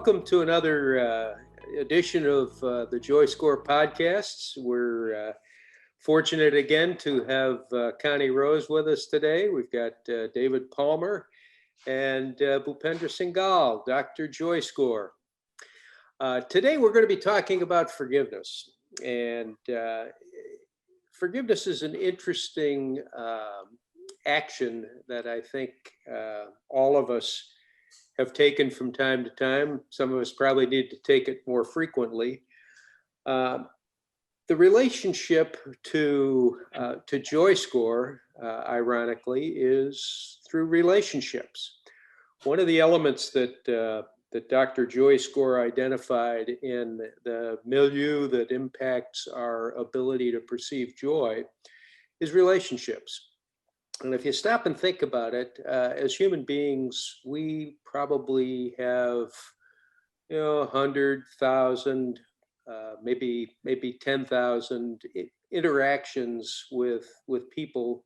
welcome to another edition of the JoyScore podcasts. We're fortunate again to have Connie Rose with us today. We've got David Palmer and Bhupendra Singhal, Dr. JoyScore. Today we're going to be talking about forgiveness. And forgiveness is an interesting action that I think all of us have taken from time to time. Some of us probably need to take it more frequently. The relationship to JoyScore, ironically, is through relationships. One of the elements that Dr. JoyScore identified in the milieu that impacts our ability to perceive joy is relationships. And if you stop and think about it, as human beings, we probably have, 100,000, maybe 10,000 interactions with people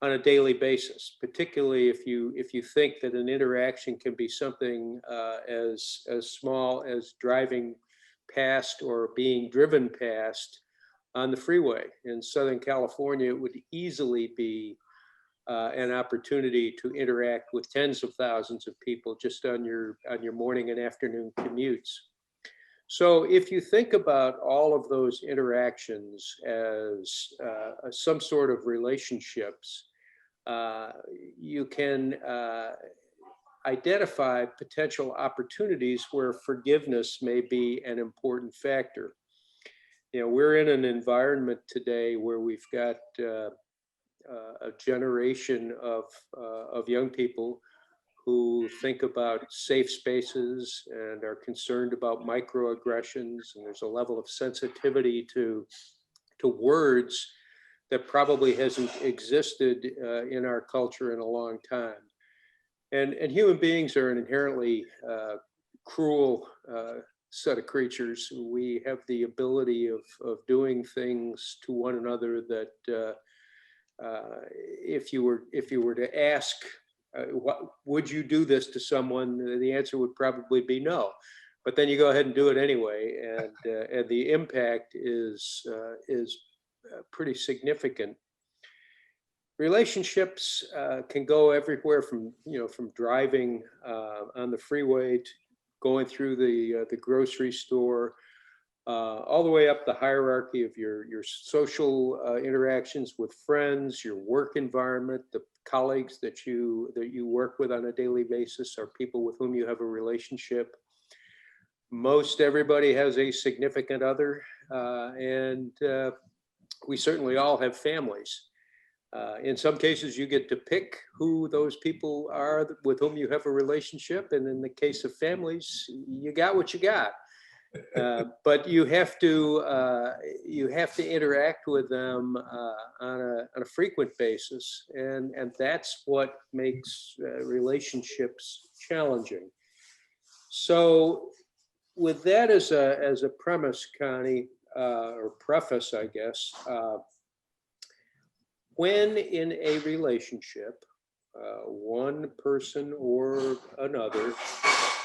on a daily basis. Particularly if you think that an interaction can be something as small as driving past or being driven past on the freeway. In Southern California, it would easily be an opportunity to interact with tens of thousands of people just on your morning and afternoon commutes. So if you think about all of those interactions as some sort of relationships, you can identify potential opportunities where forgiveness may be an important factor. We're in an environment today where we've got a generation of young people who think about safe spaces and are concerned about microaggressions, and there's a level of sensitivity to words that probably hasn't existed in our culture in a long time. And human beings are an inherently cruel set of creatures. We have the ability of doing things to one another that if you were to ask, would you do this to someone? The answer would probably be no. But then you go ahead and do it anyway, and the impact is pretty significant. Relationships can go everywhere from driving on the freeway to going through the grocery store, all the way up the hierarchy of your social interactions with friends, your work environment, the colleagues that you work with on a daily basis are people with whom you have a relationship. Most everybody has a significant other, and we certainly all have families. In some cases, you get to pick who those people are with whom you have a relationship, and in the case of families, you got what you got. But you have to interact with them on a frequent basis, and that's what makes relationships challenging. So, with that as a premise, Connie, or preface, I guess, when in a relationship, one person or another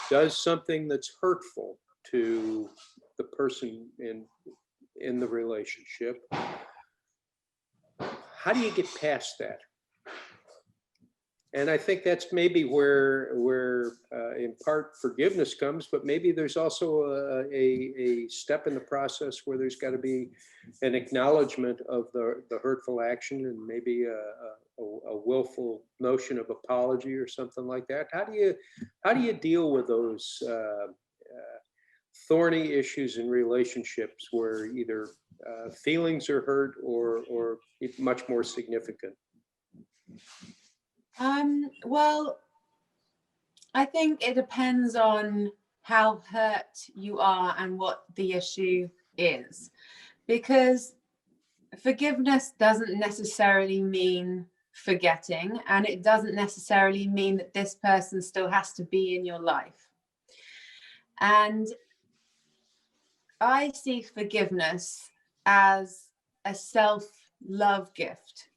does something that's hurtful to the person in the relationship, how do you get past that? And I think that's maybe where in part forgiveness comes, but maybe there's also a step in the process where there's got to be an acknowledgement of the hurtful action, and maybe a willful notion of apology or something like that. How do you deal with those thorny issues in relationships where either feelings are hurt or much more significant? Well, I think it depends on how hurt you are and what the issue is, because forgiveness doesn't necessarily mean forgetting, and it doesn't necessarily mean that this person still has to be in your life. And I see forgiveness as a self-love gift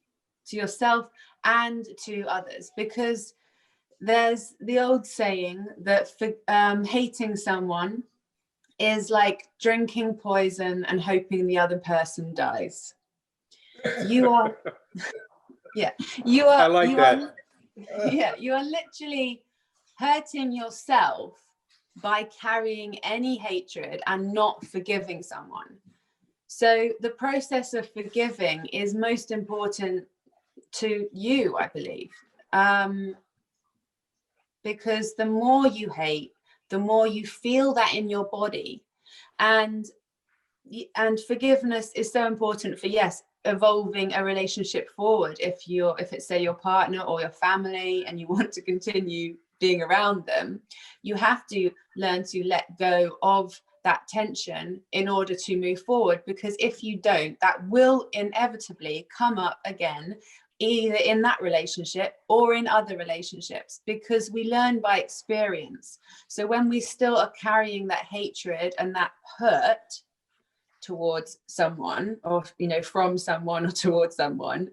to yourself and to others, because there's the old saying that hating someone is like drinking poison and hoping the other person dies. You are, yeah, you are. I like that. Yeah, you are literally hurting yourself by carrying any hatred and not forgiving someone. So the process of forgiving is most important to you, I believe, because the more you hate, the more you feel that in your body, and forgiveness is so important for, yes, evolving a relationship forward. If it's say your partner or your family and you want to continue being around them, you have to learn to let go of that tension in order to move forward, because if you don't, that will inevitably come up again, either in that relationship or in other relationships, because we learn by experience. So when we still are carrying that hatred and that hurt towards someone, or from someone or towards someone,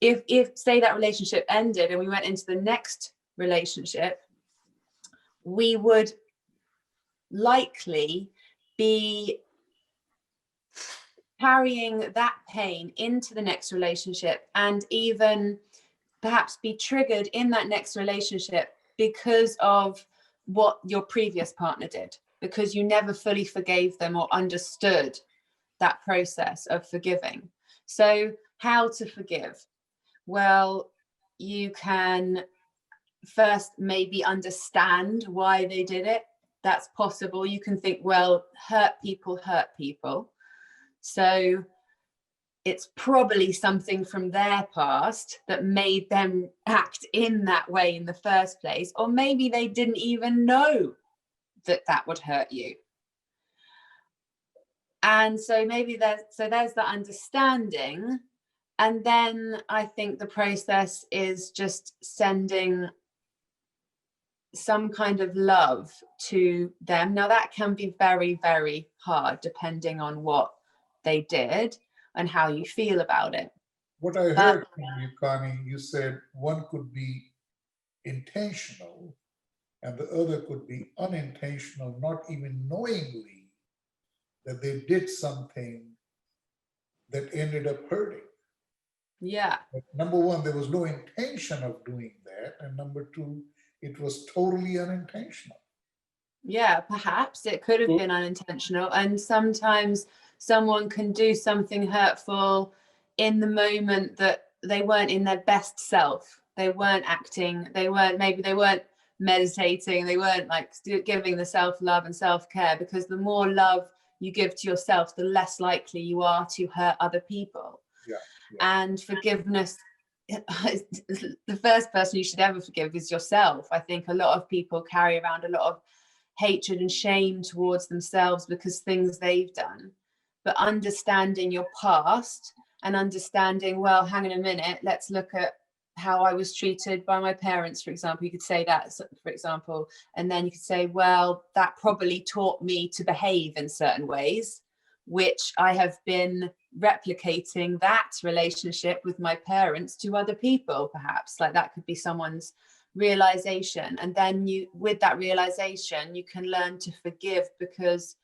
if say that relationship ended and we went into the next relationship, we would likely be carrying that pain into the next relationship, and even perhaps be triggered in that next relationship because of what your previous partner did, because you never fully forgave them or understood that process of forgiving. So how to forgive? Well, you can first maybe understand why they did it. That's possible. You can think, well, hurt people. So it's probably something from their past that made them act in that way in the first place. Or maybe they didn't even know that would hurt you. And so maybe there's the understanding. And then I think the process is just sending some kind of love to them. Now that can be very, very hard depending on what they did and how you feel about it. What I heard from you, Connie, you said one could be intentional and the other could be unintentional, not even knowingly that they did something that ended up hurting. Yeah. But number one, there was no intention of doing that. And number two, it was totally unintentional. Yeah, perhaps it could have been unintentional. And sometimes someone can do something hurtful in the moment that they weren't in their best self. They weren't acting, maybe they weren't meditating, they weren't like giving the self-love and self-care, because the more love you give to yourself, the less likely you are to hurt other people. Yeah. And forgiveness, the first person you should ever forgive is yourself. I think a lot of people carry around a lot of hatred and shame towards themselves because things they've done. But understanding your past and understanding, well, hang on a minute, let's look at how I was treated by my parents, for example. You could say that, for example, and then you could say, well, that probably taught me to behave in certain ways, which I have been replicating that relationship with my parents to other people, perhaps. Like that could be someone's realization. And then with that realization, you can learn to forgive, because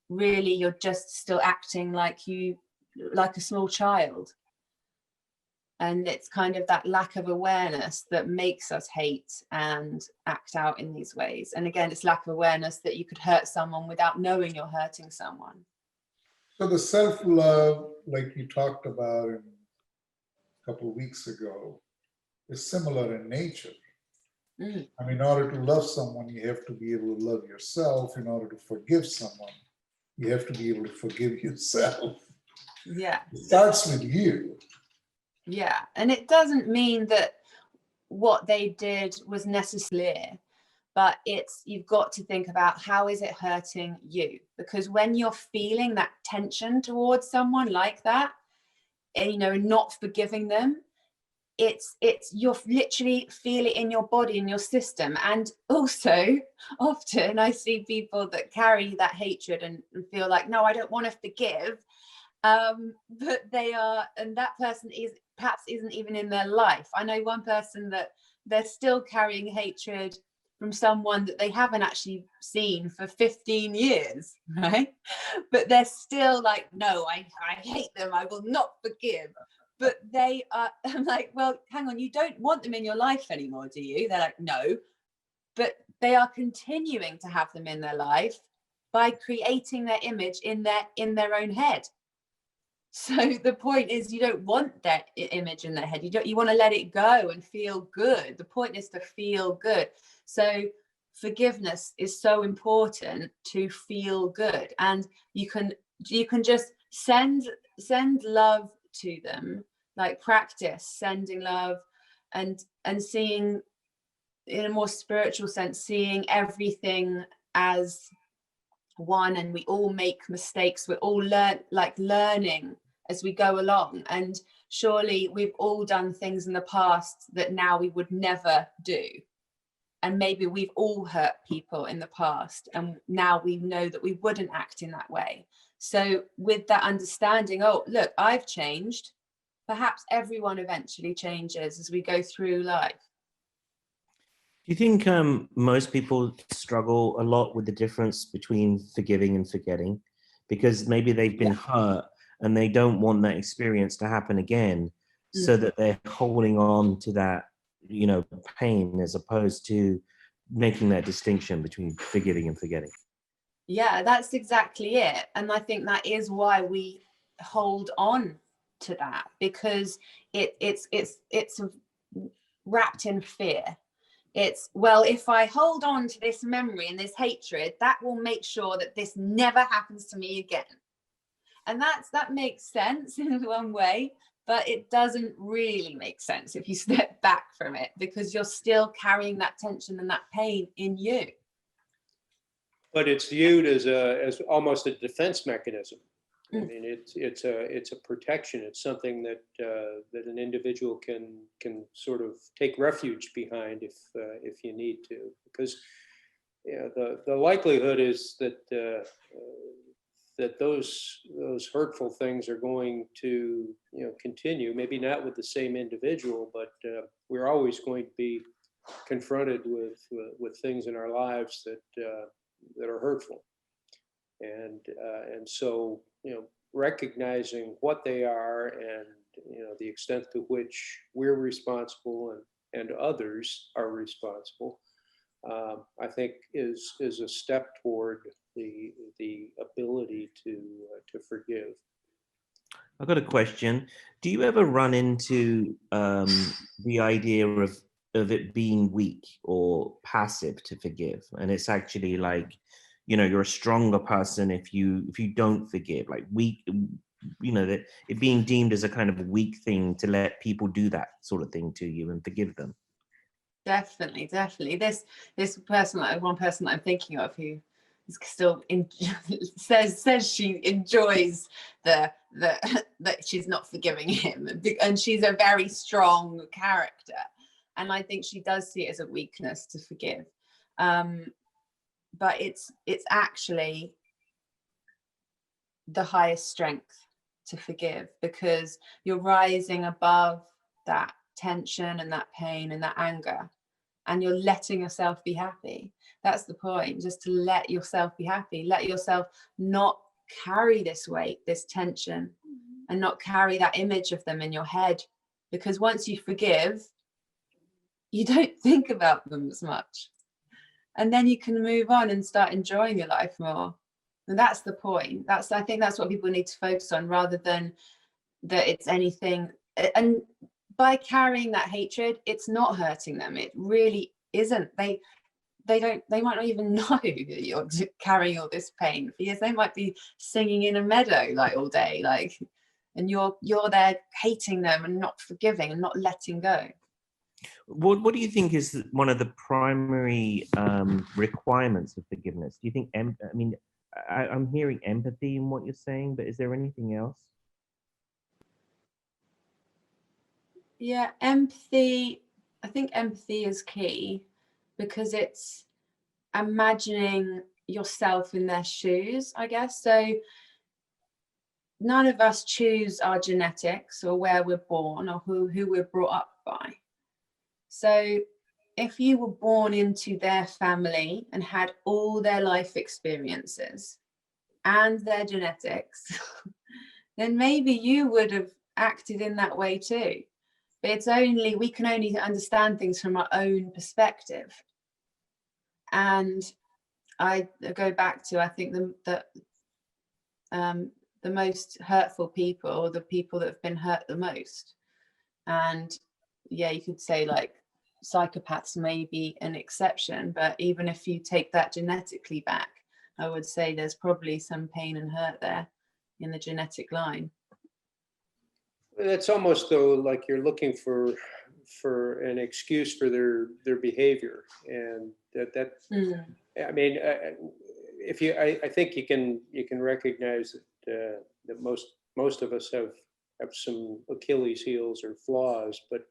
really you're just still acting like a small child. And it's kind of that lack of awareness that makes us hate and act out in these ways. And again, it's lack of awareness that you could hurt someone without knowing you're hurting someone. So the self-love, like you talked about a couple of weeks ago, is similar in nature. Mm. I mean, in order to love someone, you have to be able to love yourself. In order to forgive someone, you have to be able to forgive yourself. Yeah. It starts with you. Yeah. And it doesn't mean that what they did was necessarily, but you've got to think about, how is it hurting you? Because when you're feeling that tension towards someone like that, and not forgiving them, it's you're literally feel it in your body, in your system. And also often I see people that carry that hatred and feel like, no, I don't want to forgive, but they are, and that person is perhaps isn't even in their life. I know one person that they're still carrying hatred from someone that they haven't actually seen for 15 years, right? But they're still like, no, I hate them, I will not forgive. But they are, I'm like, well, hang on, you don't want them in your life anymore, do you? They're like, no. But they are continuing to have them in their life by creating their image in their own head. So the point is, you don't want that image in their head. You want to let it go and feel good. The point is to feel good. So forgiveness is so important to feel good, and you can just send love to them, like practice sending love, and seeing, in a more spiritual sense, seeing everything as one, and we all make mistakes, we're all learning as we go along, and surely we've all done things in the past that now we would never do, and maybe we've all hurt people in the past, and now we know that we wouldn't act in that way. So with that understanding, oh look, I've changed, perhaps everyone eventually changes as we go through life. Do you think most people struggle a lot with the difference between forgiving and forgetting? Because maybe they've been hurt and they don't want that experience to happen again, so that they're holding on to that, pain, as opposed to making that distinction between forgiving and forgetting. Yeah, that's exactly it. And I think that is why we hold on to that, because it's wrapped in fear. It's, well, if I hold on to this memory and this hatred, that will make sure that this never happens to me again. And that makes sense in one way, but it doesn't really make sense if you step back from it, because you're still carrying that tension and that pain in you. But it's viewed as almost a defense mechanism. I mean, it's a protection. It's something that an individual can sort of take refuge behind if you need to, because the likelihood is that that those hurtful things are going to continue. Maybe not with the same individual, but we're always going to be confronted with things in our lives that are hurtful, and so recognizing what they are, and the extent to which we're responsible and others are responsible, I think is a step toward the ability to forgive. I've got a question. Do you ever run into the idea of it being weak or passive to forgive, and it's actually like, you're a stronger person if you don't forgive, like weak, that it being deemed as a kind of a weak thing to let people do that sort of thing to you and forgive them? Definitely. This person, one person that I'm thinking of, who is still says she enjoys that she's not forgiving him, and she's a very strong character, and I think she does see it as a weakness to forgive, but it's actually the highest strength to forgive, because you're rising above that tension and that pain and that anger, and you're letting yourself be happy. That's the point, just to let yourself be happy, let yourself not carry this weight, this tension, and not carry that image of them in your head, because once you forgive, you don't think about them as much, and then you can move on and start enjoying your life more. And that's the point. I think that's what people need to focus on, rather than that it's anything. And by carrying that hatred, it's not hurting them. It really isn't. They might not even know that you're carrying all this pain, because they might be singing in a meadow like all day, like, and you're there hating them and not forgiving and not letting go. What do you think is one of the primary requirements of forgiveness? Do you think, I'm hearing empathy in what you're saying, but is there anything else? Yeah, empathy. I think empathy is key, because it's imagining yourself in their shoes, I guess. So none of us choose our genetics or where we're born or who we're brought up by. So if you were born into their family and had all their life experiences and their genetics, then maybe you would have acted in that way too. But we can only understand things from our own perspective. And I go back to, I think the most hurtful people, or the people that have been hurt the most. And yeah, you could say like psychopaths may be an exception, but even if you take that genetically back, I would say there's probably some pain and hurt there in the genetic line. It's almost though like you're looking for an excuse for their behavior, and that I mean, if you, I think you can recognize that most of us have some Achilles heels or flaws, but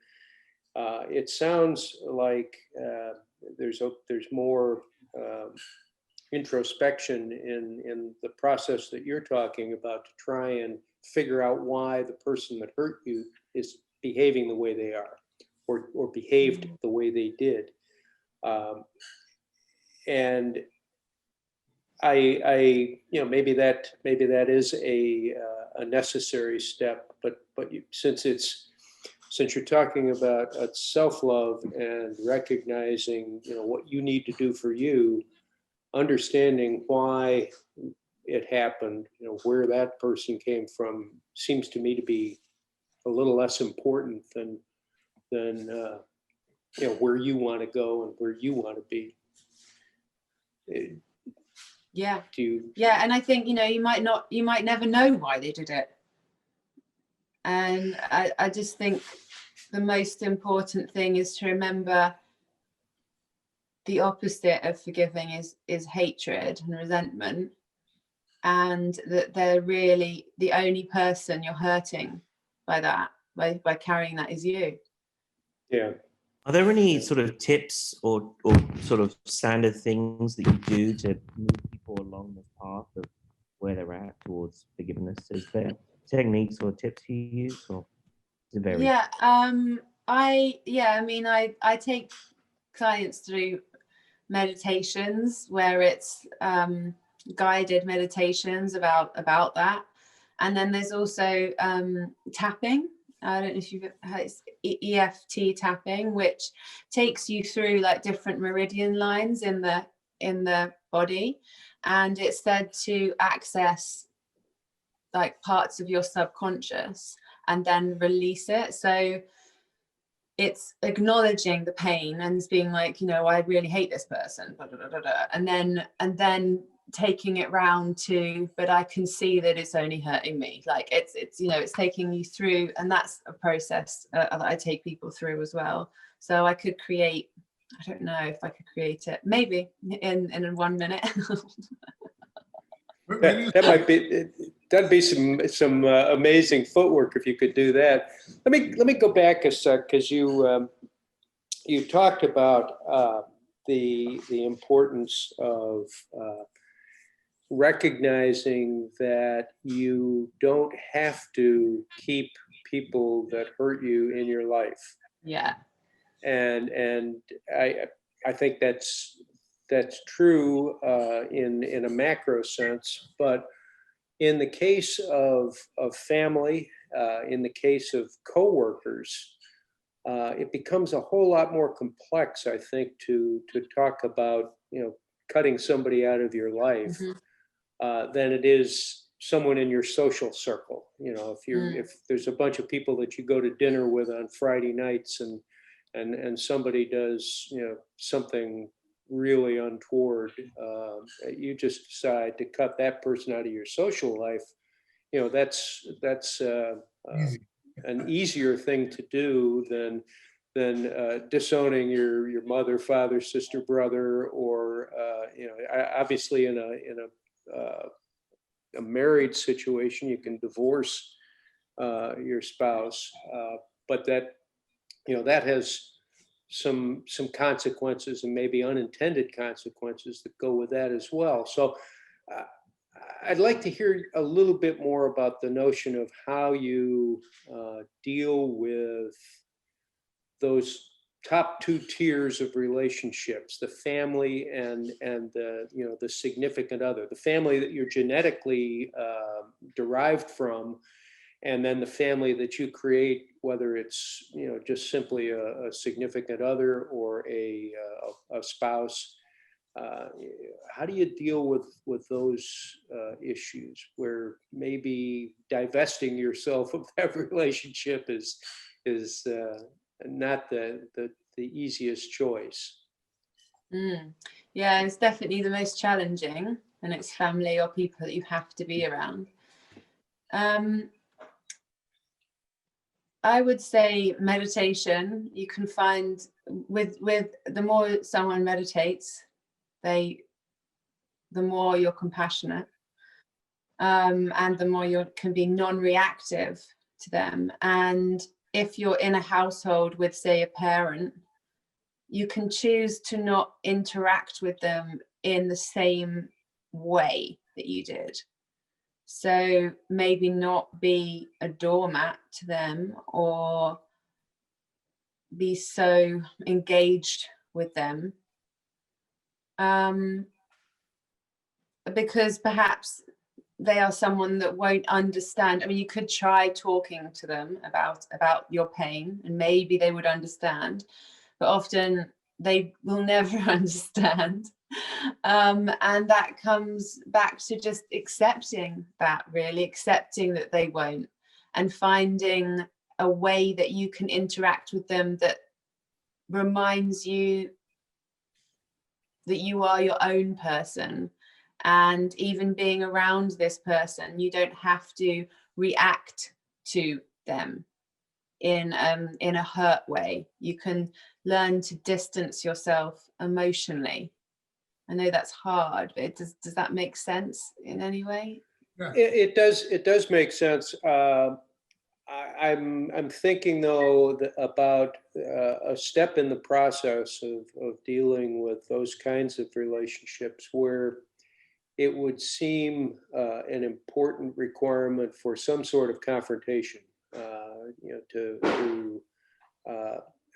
it sounds like there's more introspection in the process that you're talking about to try and figure out why the person that hurt you is behaving the way they are, or behaved the way they did. And I maybe that is a necessary step, but since you're talking about self-love and recognizing what you need to do for you, understanding why it happened, where that person came from, seems to me to be a little less important than where you want to go and where you want to be. Yeah. Do Yeah, and I think you might never know why they did it. And I just think the most important thing is to remember the opposite of forgiving is hatred and resentment, and that they're really the only person you're hurting by that, by carrying that, is you. Yeah. Are there any sort of tips or sort of standard things that you do to move people along the path of where they're at towards forgiveness? Is there techniques or tips you use, or is it vary? Yeah, I mean, I take clients through meditations where it's guided meditations about that, and then there's also tapping. I don't know if you've heard, it's EFT tapping, which takes you through like different meridian lines in the body, and it's said to access like parts of your subconscious and then release it. So it's acknowledging the pain and being like, I really hate this person, blah, blah, blah, blah, and then taking it round to, but I can see that it's only hurting me. Like it's it's taking you through, and that's a process that I take people through as well. So I could create, I don't know if I could create it maybe in 1 minute. That'd be some amazing footwork if you could do that. Let me go back a sec, because you talked about the importance of recognizing that you don't have to keep people that hurt you in your life. Yeah. And I think that's true in a macro sense, but in the case of family, in the case of coworkers, it becomes a whole lot more complex, I think, to talk about cutting somebody out of your life than it is someone in your social circle. If there's a bunch of people that you go to dinner with on Friday nights, and somebody does something really untoward, you just decide to cut that person out of your social life. That's an easier thing to do than disowning your mother, father, sister, brother, or obviously in a married situation you can divorce your spouse, but that has some consequences, and maybe unintended consequences that go with that as well. So I'd like to hear a little bit more about the notion of how you deal with those top two tiers of relationships: the family and the, you know, the significant other, the family that you're genetically derived from, and then the family that you create, whether it's, you know, just simply a significant other or a spouse. How do you deal with those issues where maybe divesting yourself of that relationship is not the easiest choice? Yeah, it's definitely the most challenging, and it's family or people that you have to be around. I would say meditation. You can find with the more someone meditates, the more you're compassionate, and the more you can be non-reactive to them. And if you're in a household with, say, a parent, you can choose to not interact with them in the same way that you did. So maybe not be a doormat to them or be so engaged with them, because perhaps they are someone that won't understand. I mean, you could try talking to them about your pain, and maybe they would understand, but often they will never understand. And that comes back to just accepting that they won't, and finding a way that you can interact with them that reminds you that you are your own person. And even being around this person, you don't have to react to them in a hurt way. You can learn to distance yourself emotionally. I know that's hard, but does that make sense in any way? Yeah. It does make sense. I'm thinking though about a step in the process of dealing with those kinds of relationships where it would seem an important requirement for some sort of confrontation, you know, to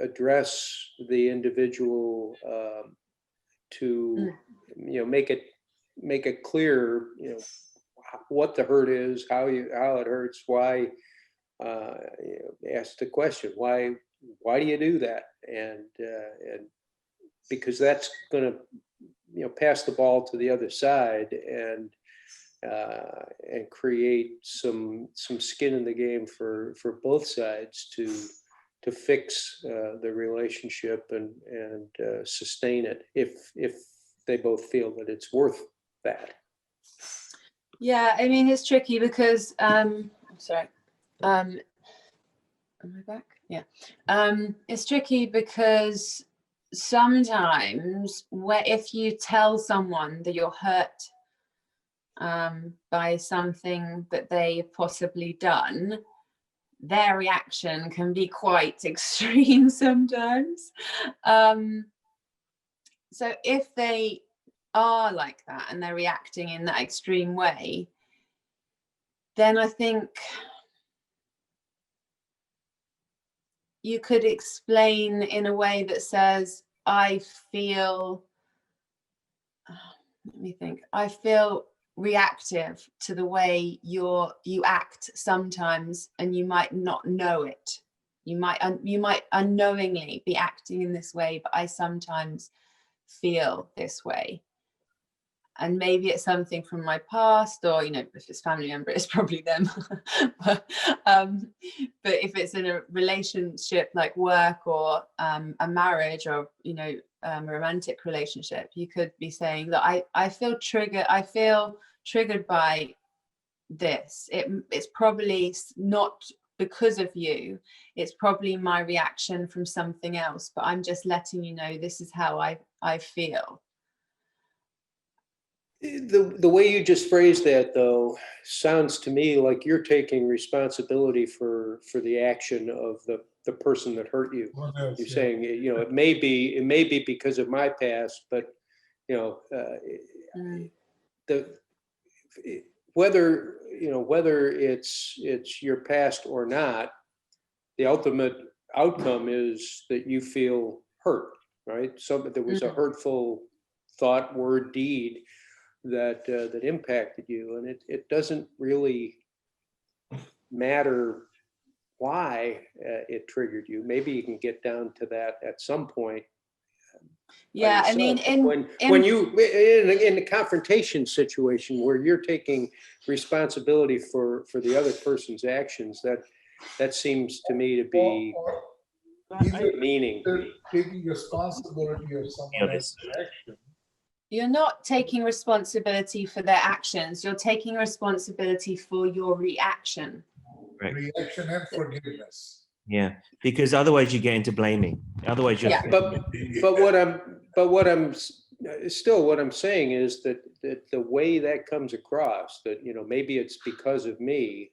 address the individual, to, you know, make it clear, you know, what the hurt is, how it hurts, why. You know, ask the question, why do you do that? And because that's going to, you know, pass the ball to the other side and create some skin in the game for both sides to fix the relationship and sustain it if they both feel that it's worth that. Yeah, I mean, it's tricky because I'm sorry. Am I back? Yeah. It's tricky because sometimes if you tell someone that you're hurt by something that they've possibly done, their reaction can be quite extreme sometimes. So if they are like that and they're reacting in that extreme way, then I think you could explain in a way that says, I feel reactive to the way you act sometimes, and you might not know it. You might unknowingly be acting in this way, but I sometimes feel this way. And maybe it's something from my past, or, you know, if it's family member, it's probably them. but if it's in a relationship like work or a marriage, or, you know, a romantic relationship, you could be saying that I feel triggered by this. It's probably not because of you. It's probably my reaction from something else, but I'm just letting you know this is how I feel. The way you just phrased that, though, sounds to me like you're taking responsibility for the action of the person that hurt you. You're saying, you know, it may be because of my past, but, you know, whether it's your past or not, the ultimate outcome is that you feel hurt, right? So there was a hurtful thought, word, deed that that impacted you, and it doesn't really matter why it triggered you. Maybe you can get down to that at some point. Yeah, I mean, When you in a confrontation situation where you're taking responsibility for the other person's actions, that seems to me to be Either meaning. taking responsibility of someone else's action. you're not taking responsibility for their actions. You're taking responsibility for your reaction. Right. Reaction and forgiveness. Yeah, because otherwise you get into blaming. Otherwise you're Yeah. But what I'm saying is that the way that comes across, that maybe it's because of me,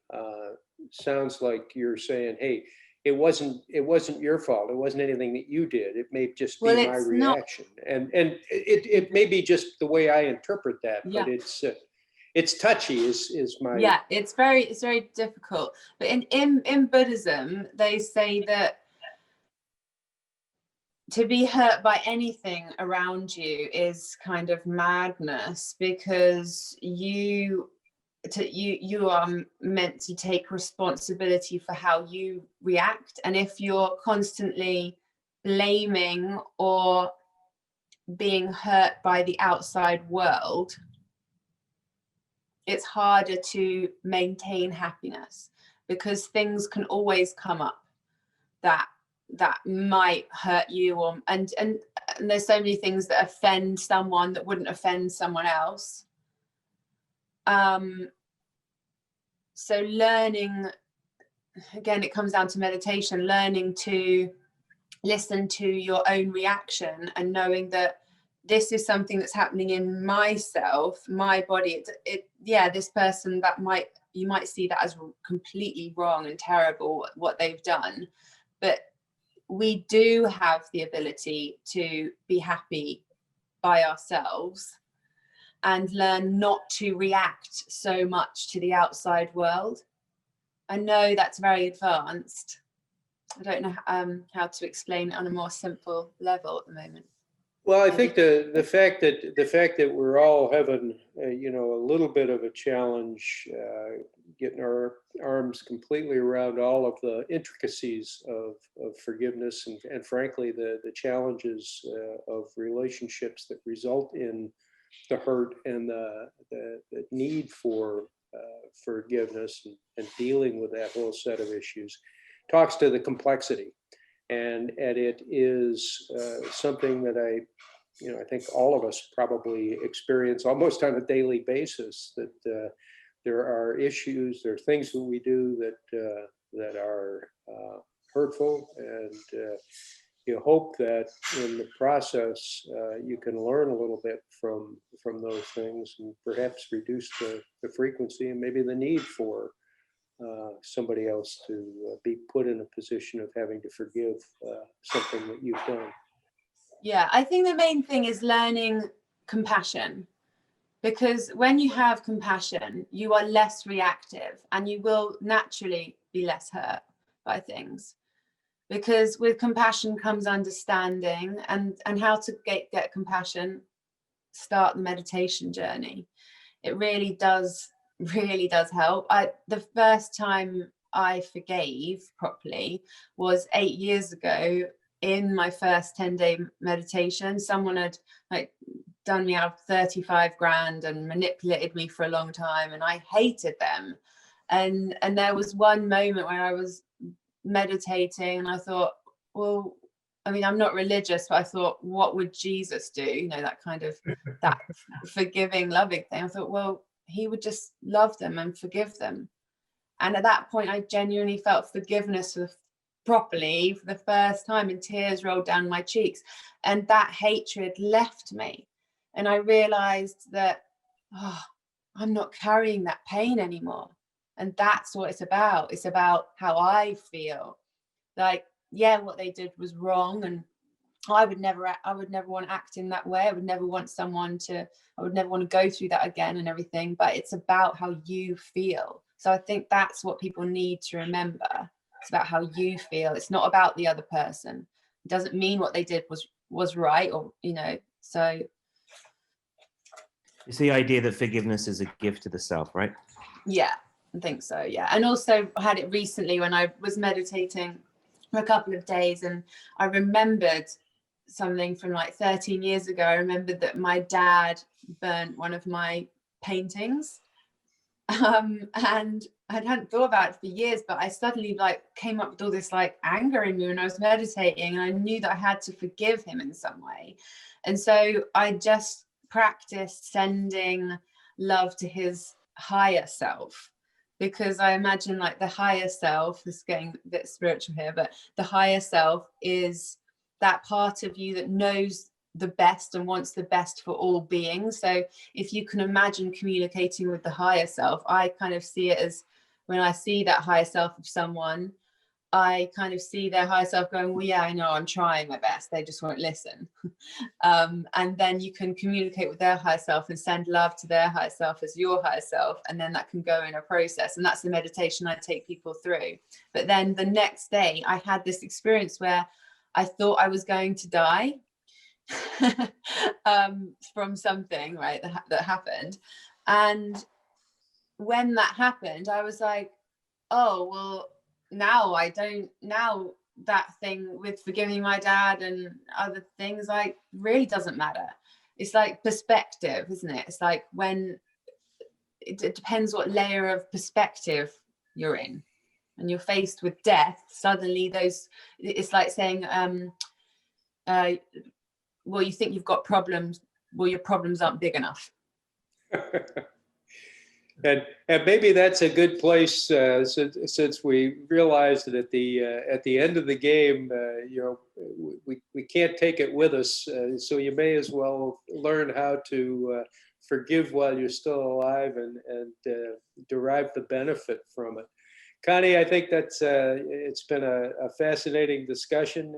sounds like you're saying, hey, it wasn't your fault. It wasn't anything that you did. It may just be my reaction, and it may be just the way I interpret that. Yeah. But it's touchy. Is my Yeah, it's very difficult. But in Buddhism, they say that to be hurt by anything around you is kind of madness, because you are meant to take responsibility for how you react. And if you're constantly blaming or being hurt by the outside world, it's harder to maintain happiness, because things can always come up that might hurt you, or and there's so many things that offend someone that wouldn't offend someone else. So learning, again, it comes down to meditation, learning to listen to your own reaction and knowing that this is something that's happening in myself, my body. This person, you might see that as completely wrong and terrible what they've done, but we do have the ability to be happy by ourselves and learn not to react so much to the outside world. I know that's very advanced. I don't know how to explain it on a more simple level at the moment. Well, I think the fact that we're all having a little bit of a challenge getting our arms completely around all of the intricacies of forgiveness and frankly the challenges of relationships that result in the hurt and the need for forgiveness and dealing with that whole set of issues talks to the complexity. And it is something that I think all of us probably experience almost on a daily basis, that there are issues, there are things that we do that are hurtful, and you hope that in the process you can learn a little bit from those things and perhaps reduce the frequency and maybe the need for somebody else to be put in a position of having to forgive something that you've done. Yeah, I think the main thing is learning compassion, because when you have compassion, you are less reactive and you will naturally be less hurt by things. Because with compassion comes understanding, and how to get compassion, start the meditation journey. It really does help. The first time I forgave properly was 8 years ago in my first 10-day meditation. Someone had done me out of 35 grand and manipulated me for a long time, and I hated them. And there was one moment where I was meditating and I thought, well, I mean, I'm not religious, but I thought, what would Jesus do? That kind of that forgiving, loving thing. I thought, well, he would just love them and forgive them. And at that point, I genuinely felt forgiveness properly for the first time, and tears rolled down my cheeks. And that hatred left me. And I realized that, I'm not carrying that pain anymore. And that's what it's about. It's about how I feel. What they did was wrong, and I would never want to act in that way. I would never want to go through that again and everything. But it's about how you feel. So I think that's what people need to remember. It's about how you feel. It's not about the other person. It doesn't mean what they did was right, or, you know, so. It's the idea that forgiveness is a gift to the self, right? Yeah, I think so. Yeah. And also I had it recently when I was meditating for a couple of days, and I remembered something from like 13 years ago. I remembered that my dad burnt one of my paintings. And I hadn't thought about it for years, but I suddenly like came up with all this like anger in me when I was meditating, and I knew that I had to forgive him in some way. And so I just practiced sending love to his higher self, because I imagine like the higher self is getting a bit spiritual here, but the higher self is that part of you that knows the best and wants the best for all beings. So if you can imagine communicating with the higher self, I kind of see it as, when I see that higher self of someone, I kind of see their higher self going, well, yeah, I know, I'm trying my best, they just won't listen. And then you can communicate with their higher self and send love to their higher self as your higher self, and then that can go in a process. And that's the meditation I take people through. But then the next day I had this experience where I thought I was going to die from something, right, that happened. And when that happened, I was like, oh, well, now that thing with forgiving my dad and other things, like, really doesn't matter. It's like perspective, isn't it? It's like when it depends what layer of perspective you're in, and you're faced with death, suddenly it's like saying, well, you think you've got problems, well, your problems aren't big enough. And maybe that's a good place, since we realized that at the end of the game, we can't take it with us. So you may as well learn how to forgive while you're still alive, and derive the benefit from it. Connie, I think that's it's been a fascinating discussion.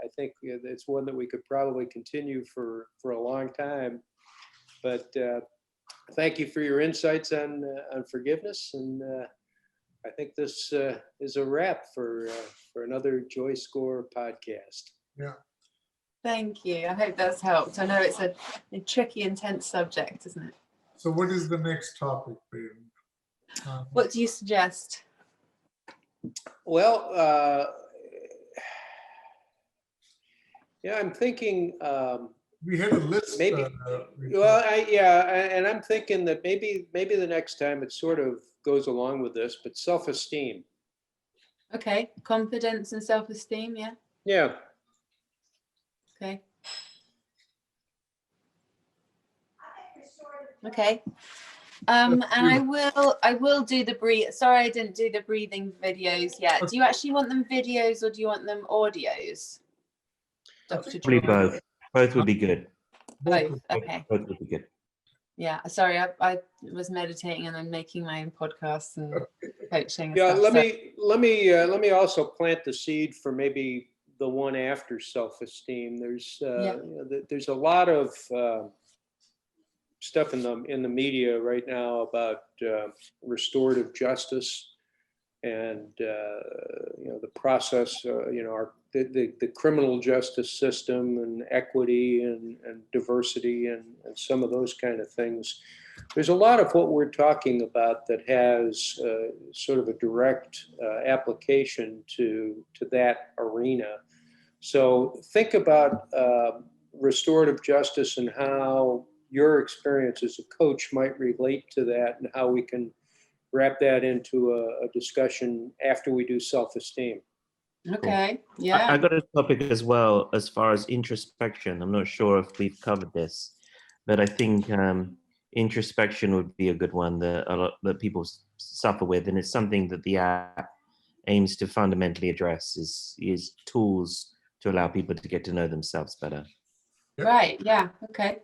I think it's one that we could probably continue for a long time. But thank you for your insights on forgiveness, and I think this is a wrap for another JoyScore podcast. Yeah. Thank you. I hope that's helped. I know it's a tricky, intense subject, isn't it? So what is the next topic, Braden? What do you suggest? Well, yeah, I'm thinking. We had a list. Maybe. Well, and I'm thinking that maybe the next time it sort of goes along with this, but self-esteem. Okay, confidence and self-esteem. Yeah. Yeah. Okay. Okay. And I will do the breathe. Sorry, I didn't do the breathing videos yet. Do you actually want them videos, or do you want them audios, Dr. Probably Joy? both. Both would be good. Both. Okay. Both would be good. Yeah. Sorry, I was meditating and then making my own podcasts and coaching. And Yeah. stuff, Let me also plant the seed for maybe the one after self-esteem. There's there's a lot of stuff in the media right now about restorative justice, and the process, the criminal justice system, and equity, and diversity, and some of those kind of things. There's a lot of what we're talking about that has sort of a direct application to that arena. So think about restorative justice and how your experience as a coach might relate to that, and how we can wrap that into a discussion after we do self-esteem. Okay. Yeah. I got a topic as well as far as introspection. I'm not sure if we've covered this, but I think introspection would be a good one that people suffer with, and it's something that the app aims to fundamentally address. Is tools to allow people to get to know themselves better. Right. Yeah. Okay.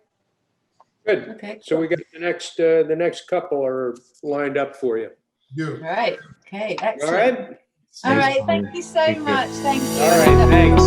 Good. Okay. So we got the next couple are lined up for you. You. Right. Okay. Excellent. All right. All right. Thank you so much. Thank you. All right. Thanks.